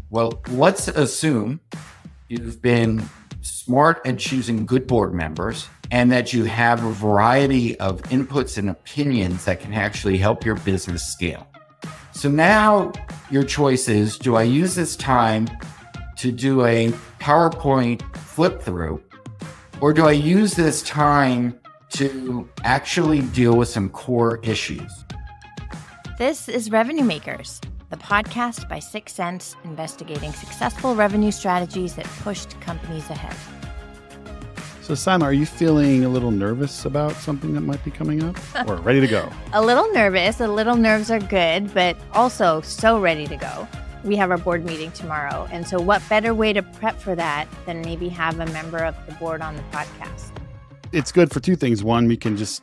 Well, let's assume you've been smart at choosing good board members and that you have a variety of inputs and opinions that can actually help your business scale. So now your choice is, do I use this time to do a PowerPoint flip through, or do I use this time to actually deal with some core issues? This is Revenue Makers, the podcast by 6 Sense, investigating successful revenue strategies that pushed companies ahead. So Simon, are you feeling a little nervous about something that might be coming up, or ready to go? A little nervous. A little nerves are good, but also so ready to go. We have our board meeting tomorrow. And so what better way to prep for that than maybe have a member of the board on the podcast? It's good for two things. One, we can just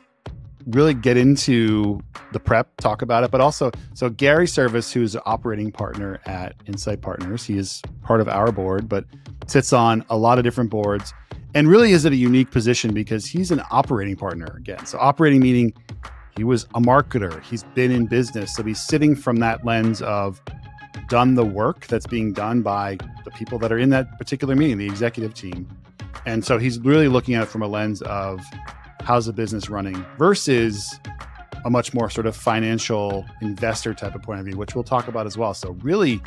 really get into the prep, talk about it, but also, so Gary Survis, who's an operating partner at Insight Partners, he is part of our board, but sits on a lot of different boards and really is at a unique position because he's an operating partner again. So operating meaning he was a marketer, he's been in business. So he's sitting from that lens of done the work that's being done by the people that are in that particular meeting, the executive team. And so he's really looking at it from a lens of how's the business running versus a much more sort of financial investor type of point of view, which we'll talk about as well. So really,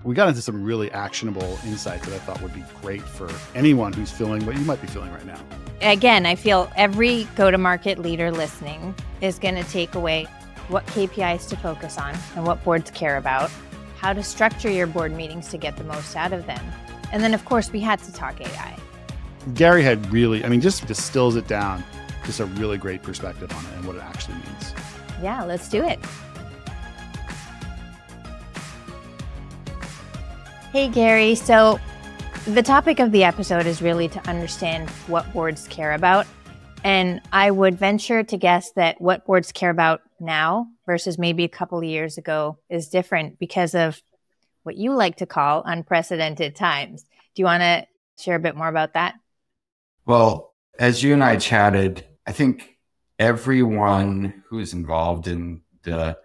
we got into some really actionable insights that I thought would be great for anyone who's feeling what you might be feeling right now. Again, I feel every go-to-market leader listening is going to take away what KPIs to focus on and what boards care about, how to structure your board meetings to get the most out of them. And then, of course, we had to talk AI. Gary had really, just distills it down, just a really great perspective on it and what it actually means. Yeah, let's do it. Hey, Gary. So the topic of the episode is really to understand what boards care about. And I would venture to guess that what boards care about now versus maybe a couple of years ago is different because of what you like to call unprecedented times. Do you want to share a bit more about that? Well, as you and I chatted, I think everyone who's involved in the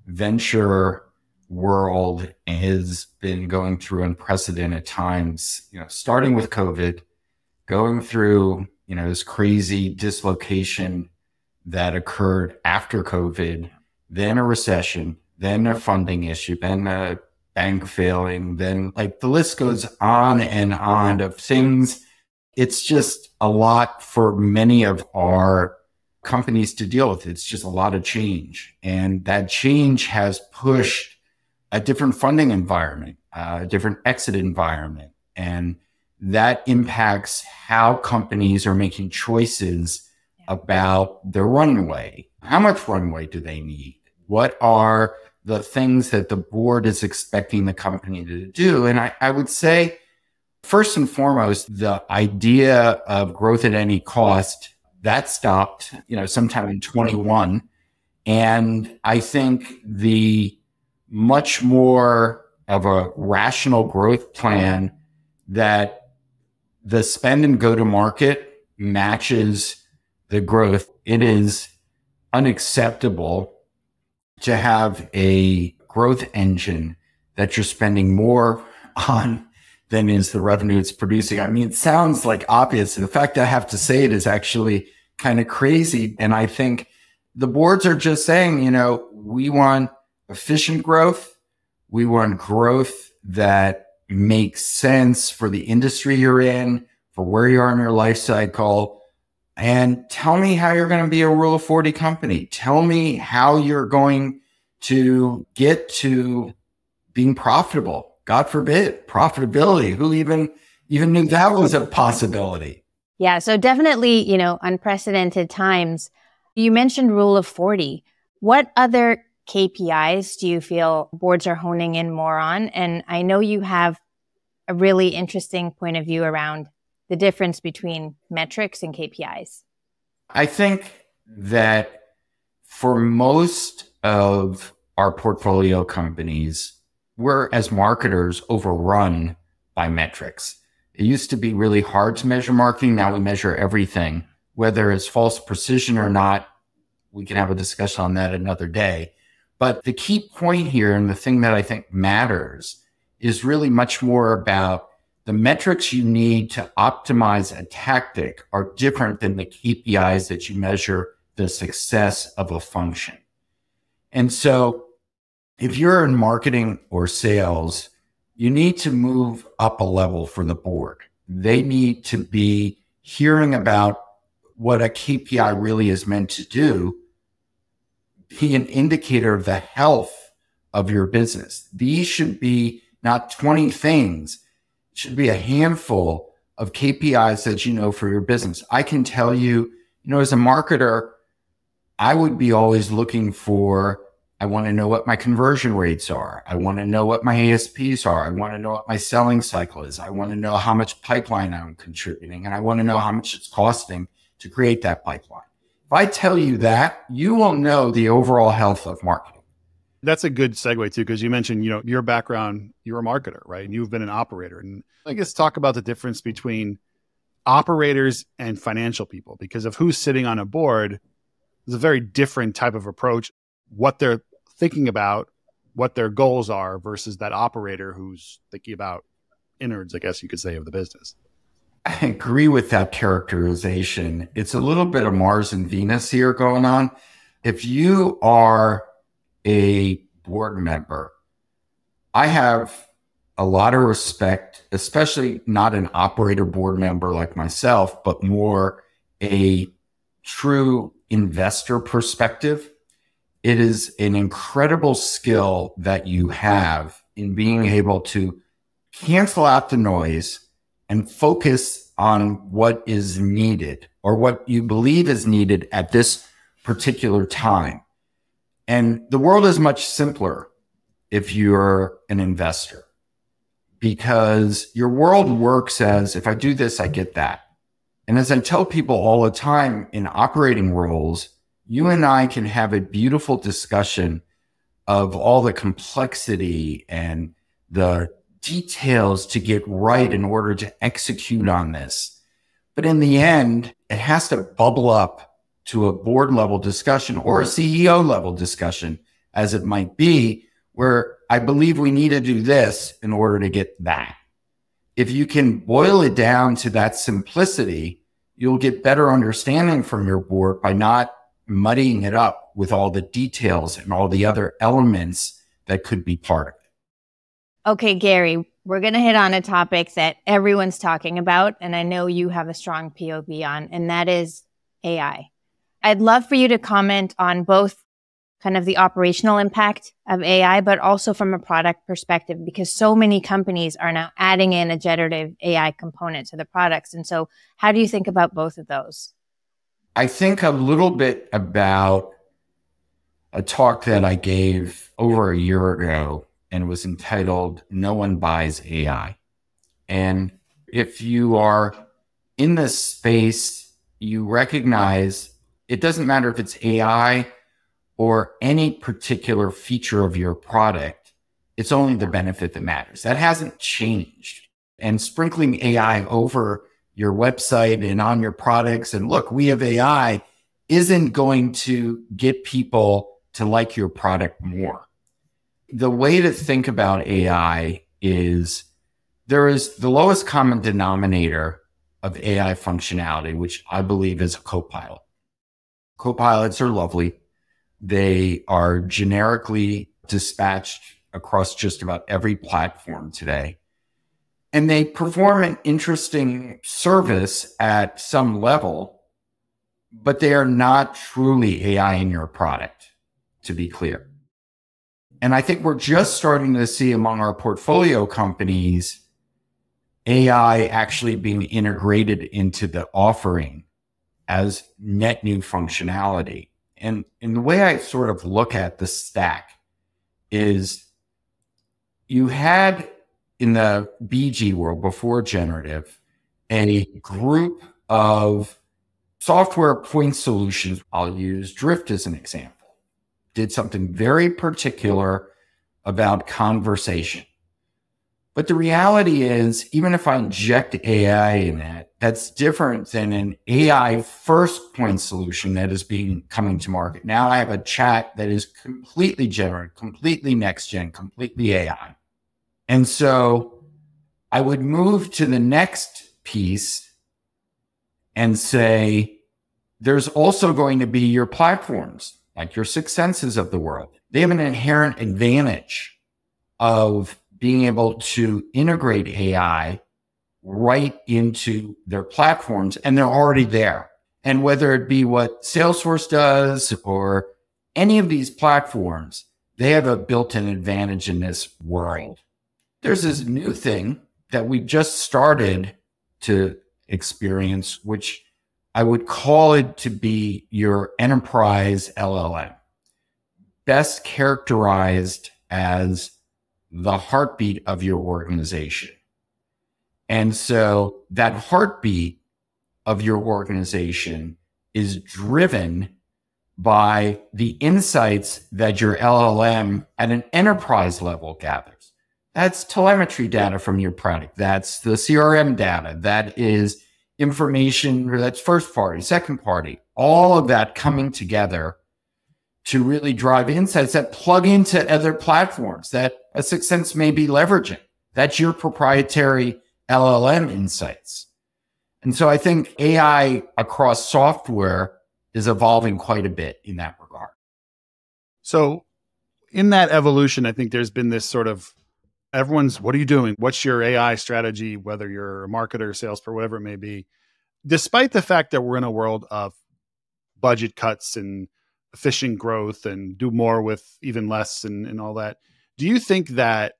venture world has been going through unprecedented times, starting with COVID, going through, this crazy dislocation that occurred after COVID, then a recession, then a funding issue, then a bank failing, then the list goes on and on of things. It's just a lot for many of our companies to deal with. It's just a lot of change. And that change has pushed a different funding environment, a different exit environment. And that impacts how companies are making choices about their runway. How much runway do they need? What are the things that the board is expecting the company to do? And I would say, first and foremost, the idea of growth at any cost, that stopped, sometime in 21. And I think the much more of a rational growth plan that the spend and go to market matches the growth. It is unacceptable to have a growth engine that you're spending more on than is the revenue it's producing. It sounds obvious. The fact that I have to say it is actually kind of crazy. And I think the boards are just saying, we want efficient growth. We want growth that makes sense for the industry you're in, for where you are in your life cycle. And tell me how you're going to be a Rule of 40 company. Tell me how you're going to get to being profitable. God forbid, profitability. Who even knew that was a possibility? Yeah, so definitely, unprecedented times. You mentioned Rule of 40. What other KPIs do you feel boards are honing in more on? And I know you have a really interesting point of view around the difference between metrics and KPIs. I think that for most of our portfolio companies, we're, as marketers, overrun by metrics. It used to be really hard to measure marketing. Now we measure everything, whether it's false precision or not. We can have a discussion on that another day. But the key point here, and the thing that I think matters, is really much more about the metrics you need to optimize a tactic are different than the KPIs that you measure the success of a function. And so if you're in marketing or sales, you need to move up a level for the board. They need to be hearing about what a KPI really is meant to do, be an indicator of the health of your business. These should be not 20 things. It should be a handful of KPIs that you know for your business. I can tell you, as a marketer, I would be always looking for, I want to know what my conversion rates are. I want to know what my ASPs are. I want to know what my selling cycle is. I want to know how much pipeline I'm contributing, and I want to know how much it's costing to create that pipeline. If I tell you that, you will know the overall health of marketing. That's a good segue too, because you mentioned, your background, you're a marketer, right? And you've been an operator. And I guess talk about the difference between operators and financial people, because of who's sitting on a board is a very different type of approach, what they're thinking about, what their goals are versus that operator who's thinking about innards, I guess you could say, of the business. I agree with that characterization. It's a little bit of Mars and Venus here going on. If you are a board member, I have a lot of respect, especially not an operator board member like myself, but more a true investor perspective. It is an incredible skill that you have in being able to cancel out the noise and focus on what is needed or what you believe is needed at this particular time. And the world is much simpler if you're an investor, because your world works as, if I do this, I get that. And as I tell people all the time in operating roles, you and I can have a beautiful discussion of all the complexity and the details to get right in order to execute on this. But in the end, it has to bubble up to a board level discussion or a CEO level discussion, as it might be, where I believe we need to do this in order to get that. If you can boil it down to that simplicity, you'll get better understanding from your board by not muddying it up with all the details and all the other elements that could be part of it. Okay, Gary, we're going to hit on a topic that everyone's talking about, and I know you have a strong POV on, and that is AI. I'd love for you to comment on both kind of the operational impact of AI, but also from a product perspective, because so many companies are now adding in a generative AI component to the products. And so how do you think about both of those? I think a little bit about a talk that I gave over a year ago, and it was entitled, "No One Buys AI." And if you are in this space, you recognize it doesn't matter if it's AI or any particular feature of your product, it's only the benefit that matters. That hasn't changed. And sprinkling AI over your website and on your products, and look, we have AI, isn't going to get people to like your product more. The way to think about AI is there is the lowest common denominator of AI functionality, which I believe is a copilot. Copilots are lovely. They are generically dispatched across just about every platform today. And they perform an interesting service at some level, but they are not truly AI in your product, to be clear. And I think we're just starting to see among our portfolio companies, AI actually being integrated into the offering as net new functionality. And the way I sort of look at the stack is you had in the BG world before generative, a group of software point solutions. I'll use Drift as an example. Did something very particular about conversation. But the reality is, even if I inject AI in that, that's different than an AI first point solution that is coming to market. Now I have a chat that is completely generative, completely next gen, completely AI. And so I would move to the next piece and say, there's also going to be your platforms, like your Six Senses of the world. They have an inherent advantage of being able to integrate AI right into their platforms, and they're already there. And whether it be what Salesforce does or any of these platforms, they have a built-in advantage in this world. There's this new thing that we just started to experience, which I would call it to be your enterprise LLM, best characterized as the heartbeat of your organization. And so that heartbeat of your organization is driven by the insights that your LLM at an enterprise level gathers. That's telemetry data from your product. That's the CRM data. That is information that's first party, second party, all of that coming together to really drive insights that plug into other platforms that a Sixth Sense may be leveraging. That's your proprietary LLM insights. And so I think AI across software is evolving quite a bit in that regard. So in that evolution, I think there's been this sort of everyone's, what are you doing? What's your AI strategy? Whether you're a marketer, salesperson, whatever it may be, despite the fact that we're in a world of budget cuts and efficient growth and do more with even less and all that. Do you think that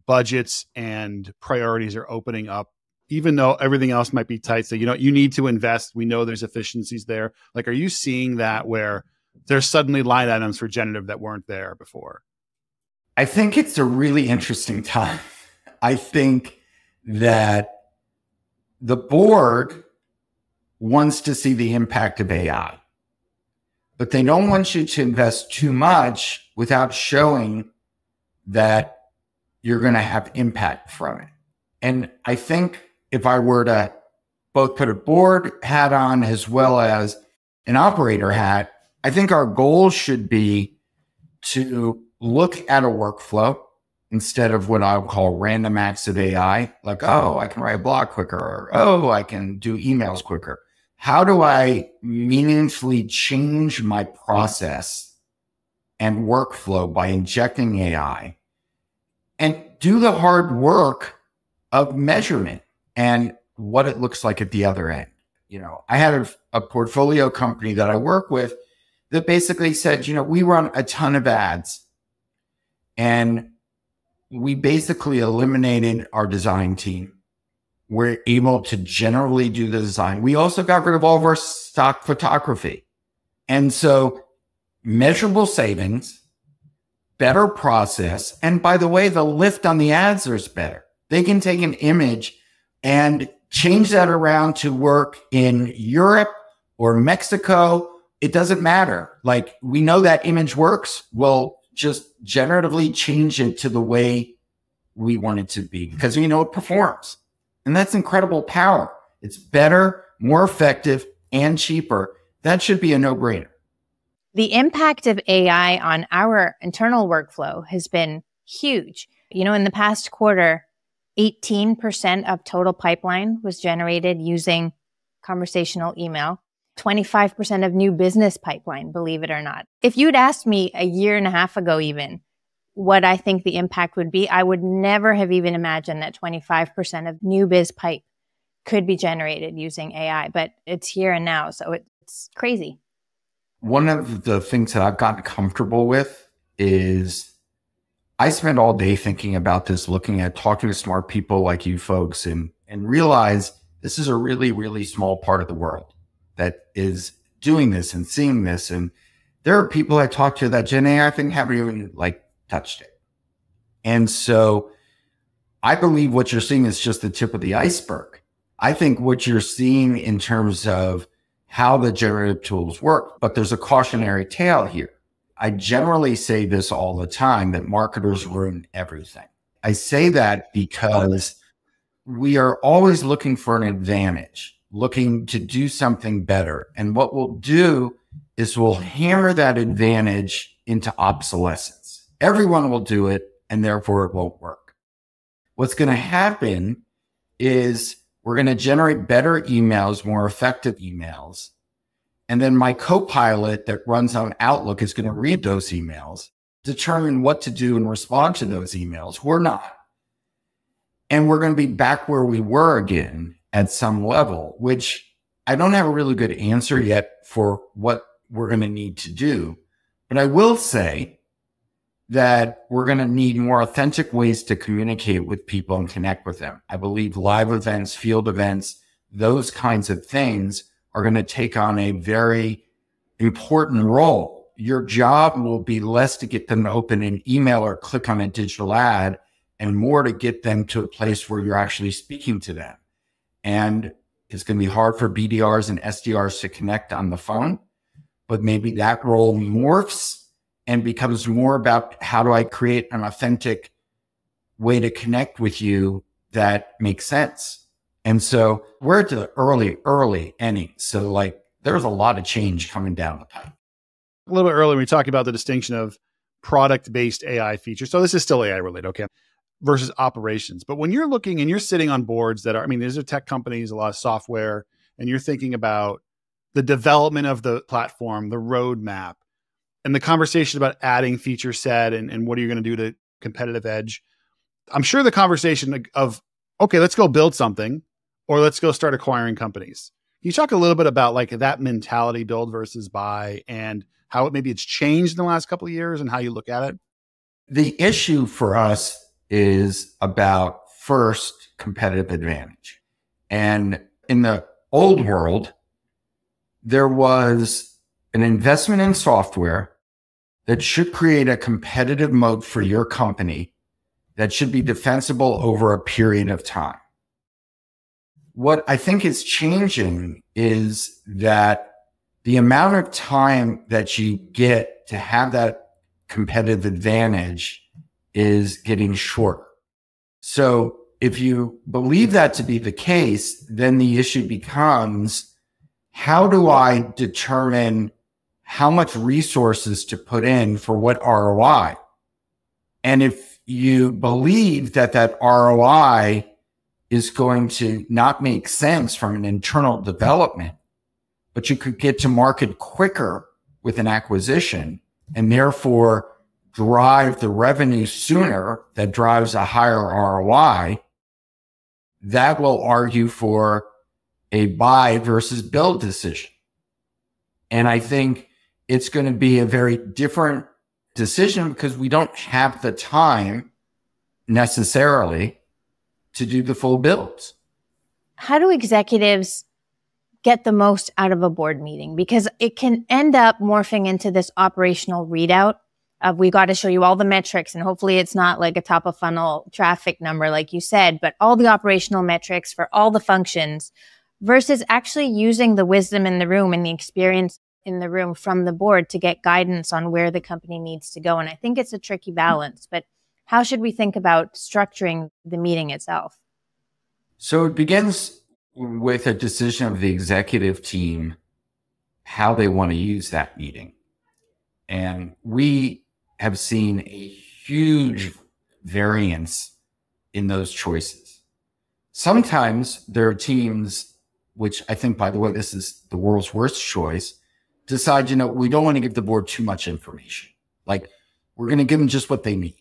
budgets and priorities are opening up, even though everything else might be tight? So, you need to invest. We know there's efficiencies there. Like, are you seeing that where there's suddenly line items for generative that weren't there before? I think it's a really interesting time. I think that the board wants to see the impact of AI, but they don't want you to invest too much without showing that you're going to have impact from it. And I think if I were to both put a board hat on as well as an operator hat, I think our goal should be to look at a workflow instead of what I would call random acts of AI, like, oh, I can write a blog quicker, or, oh, I can do emails quicker. How do I meaningfully change my process and workflow by injecting AI and do the hard work of measurement and what it looks like at the other end? I had a portfolio company that I work with that basically said, we run a ton of ads and we basically eliminated our design team. We're able to generally do the design. We also got rid of all of our stock photography. And so measurable savings, better process. And by the way, the lift on the ads is better. They can take an image and change that around to work in Europe or Mexico. It doesn't matter. Like, we know that image works. We'll just generatively change it to the way we want it to be because we know it performs. And that's incredible power. It's better, more effective, and cheaper. That should be a no-brainer. The impact of AI on our internal workflow has been huge. In the past quarter, 18% of total pipeline was generated using conversational email. 25% of new business pipeline, believe it or not. If you'd asked me a year and a half ago even what I think the impact would be, I would never have even imagined that 25% of new biz pipe could be generated using AI, but it's here and now. So it's crazy. One of the things that I've gotten comfortable with is I spend all day thinking about this, looking at talking to smart people like you folks and realize this is a really, really small part of the world that is doing this and seeing this. And there are people I talk to that Gen AI thing haven't even touched it. And so I believe what you're seeing is just the tip of the iceberg. I think what you're seeing in terms of how the generative tools work, but there's a cautionary tale here. I generally say this all the time, that marketers ruin everything. I say that because we are always looking for an advantage, looking to do something better. And what we'll do is we'll hammer that advantage into obsolescence. Everyone will do it, and therefore it won't work. what's going to happen is we're going to generate better emails, more effective emails. And then my co-pilot that runs on Outlook is going to read those emails, determine what to do and respond to those emails. We're not. And we're going to be back where we were again at some level, which I don't have a really good answer yet for what we're going to need to do. But I will say that we're going to need more authentic ways to communicate with people and connect with them. I believe live events, field events, those kinds of things are going to take on a very important role. Your job will be less to get them to open an email or click on a digital ad and more to get them to a place where you're actually speaking to them. And it's going to be hard for BDRs and SDRs to connect on the phone, but maybe that role morphs and becomes more about how do I create an authentic way to connect with you that makes sense. And so we're at the early innings. So like there's a lot of change coming down the pipe. A little bit earlier, we talked about the distinction of product-based AI features. So this is still AI related, okay, versus operations. But when you're looking and you're sitting on boards that are, I mean, these are tech companies, a lot of software, and you're thinking about the development of the platform, the roadmap, and the conversation about adding feature set and what are you going to do to competitive edge. I'm sure the conversation of, okay, let's go build something or let's go start acquiring companies. Can you talk a little bit about like that mentality, build versus buy, and how it maybe it's changed in the last couple of years and how you look at it? The issue for us is about first competitive advantage. And in the old world, there was an investment in software that should create a competitive moat for your company that should be defensible over a period of time. What I think is changing is that the amount of time that you get to have that competitive advantage is getting shorter. So if you believe that to be the case, then the issue becomes, how do I determine how much resources to put in for what ROI? And if you believe that that ROI is going to not make sense from an internal development, but you could get to market quicker with an acquisition and therefore drive the revenue sooner that drives a higher ROI, that will argue for a buy versus build decision. And I think it's going to be a very different decision because we don't have the time necessarily to do the full builds. How do executives get the most out of a board meeting? Because it can end up morphing into this operational readout of we got to show you all the metrics, and hopefully it's not like a top of funnel traffic number like you said, but all the operational metrics for all the functions versus actually using the wisdom in the room and the experience in the room from the board to get guidance on where the company needs to go. And I think it's a tricky balance, but how should we think about structuring the meeting itself? So it begins with a decision of the executive team, how they want to use that meeting. And we have seen a huge variance in those choices. Sometimes there are teams, which I think, by the way, this is the world's worst choice, decide, we don't want to give the board too much information. Like, we're going to give them just what they need.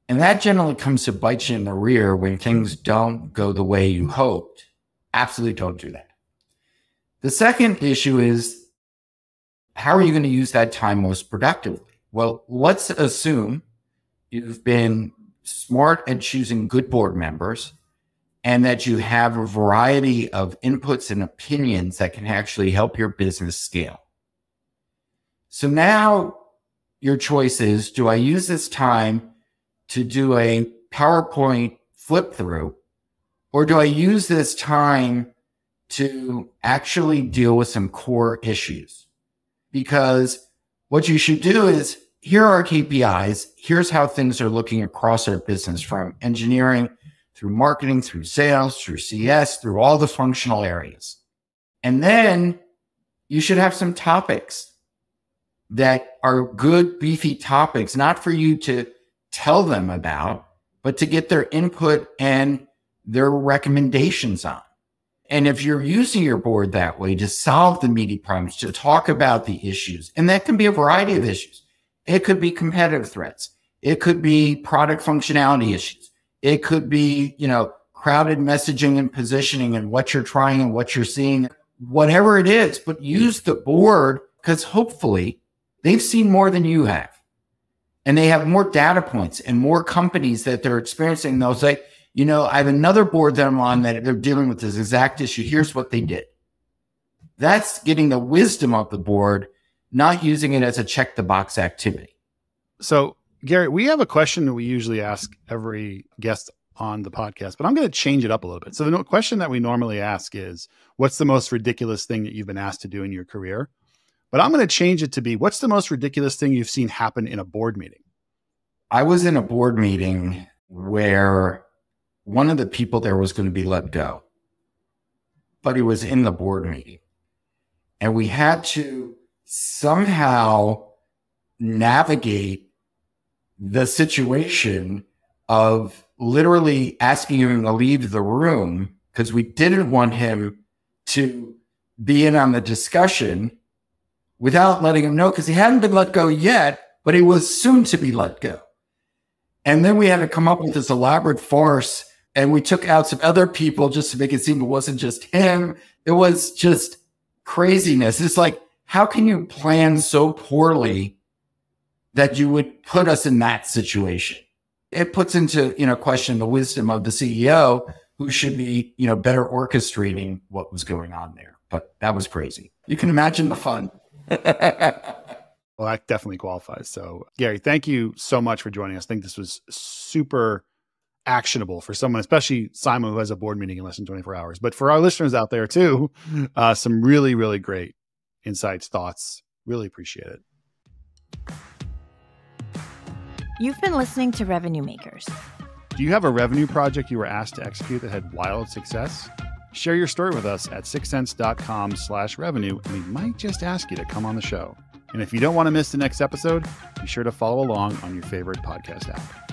And that generally comes to bite you in the rear when things don't go the way you hoped. Absolutely don't do that. The second issue is, how are you going to use that time most productively? Well, let's assume you've been smart at choosing good board members and that you have a variety of inputs and opinions that can actually help your business scale. So now your choice is, do I use this time to do a PowerPoint flip through, or do I use this time to actually deal with some core issues? Because what you should do is, here are our KPIs. Here's how things are looking across our business, from engineering through marketing, through sales, through CS, through all the functional areas. And then you should have some topics that are good, beefy topics, not for you to tell them about, but to get their input and their recommendations on. And if you're using your board that way to solve the meaty problems, to talk about the issues, and that can be a variety of issues. It could be competitive threats. It could be product functionality issues. It could be, crowded messaging and positioning and what you're trying and what you're seeing, whatever it is, but use the board because hopefully they've seen more than you have. And they have more data points and more companies that they're experiencing. They'll say, I have another board that I'm on that they're dealing with this exact issue. Here's what they did. That's getting the wisdom of the board, not using it as a check the box activity. So, Gary, we have a question that we usually ask every guest on the podcast, but I'm going to change it up a little bit. So the question that we normally ask is, what's the most ridiculous thing that you've been asked to do in your career? But I'm going to change it to be, what's the most ridiculous thing you've seen happen in a board meeting? I was in a board meeting where one of the people there was going to be let go, but he was in the board meeting. And we had to somehow navigate the situation of literally asking him to leave the room because we didn't want him to be in on the discussion without letting him know, because he hadn't been let go yet, but he was soon to be let go. And then we had to come up with this elaborate farce, and we took out some other people just to make it seem it wasn't just him. It was just craziness. It's like, how can you plan so poorly that you would put us in that situation? It puts into, question the wisdom of the CEO, who should be, better orchestrating what was going on there. But that was crazy. You can imagine the fun. Well, that definitely qualifies. So, Gary, thank you so much for joining us. I think this was super actionable for someone, especially Simon, who has a board meeting in less than 24 hours. But for our listeners out there too, some really, really great insights, thoughts. Really appreciate it. You've been listening to Revenue Makers. Do you have a revenue project you were asked to execute that had wild success? Share your story with us at sixthsense.com/revenue, and we might just ask you to come on the show. And if you don't want to miss the next episode, be sure to follow along on your favorite podcast app.